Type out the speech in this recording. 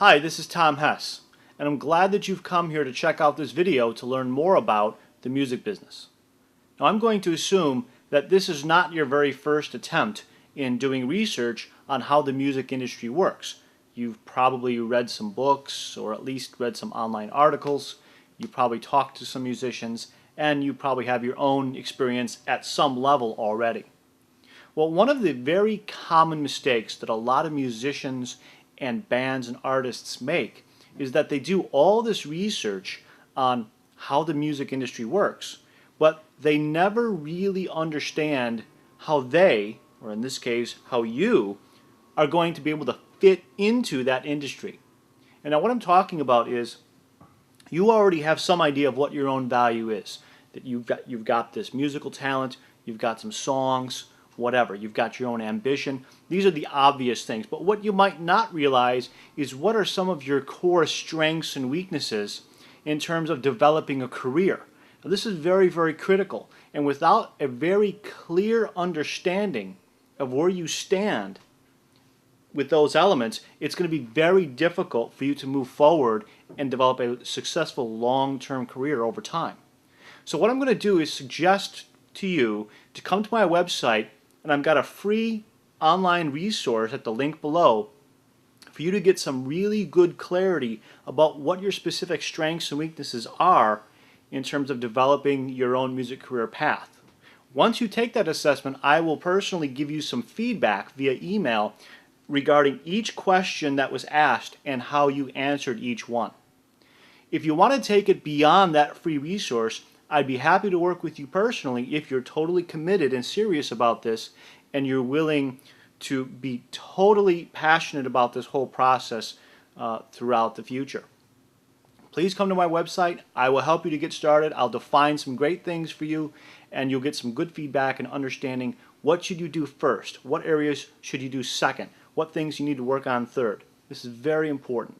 Hi, this is Tom Hess, and I'm glad that you've come here to check out this video to learn more about the music business. Now, I'm going to assume that this is not your very first attempt in doing research on how the music industry works. You've probably read some books, or at least read some online articles. You probably talked to some musicians, and you probably have your own experience at some level already. Well, one of the very common mistakes that a lot of musicians and bands and artists make is that they do all this research on how the music industry works, but they never really understand how they, or in this case, how you, are going to be able to fit into that industry. And now what I'm talking about is you already have some idea of what your own value is, that you've got this musical talent, you've got some songs, whatever. You've got your own ambition. These are the obvious things. But what you might not realize is what are some of your core strengths and weaknesses in terms of developing a career. Now, this is very, very critical. And without a very clear understanding of where you stand with those elements, it's going to be very difficult for you to move forward and develop a successful long-term career over time. So what I'm going to do is suggest to you to come to my website, and I've got a free online resource at the link below for you to get some really good clarity about what your specific strengths and weaknesses are in terms of developing your own music career path. Once you take that assessment, I will personally give you some feedback via email regarding each question that was asked and how you answered each one. If you want to take it beyond that free resource, I'd be happy to work with you personally if you're totally committed and serious about this and you're willing to be totally passionate about this whole process throughout the future. Please come to my website. I will help you to get started. I'll define some great things for you, and you'll get some good feedback and understanding what should you do first, what areas should you do second, what things you need to work on third. This is very important.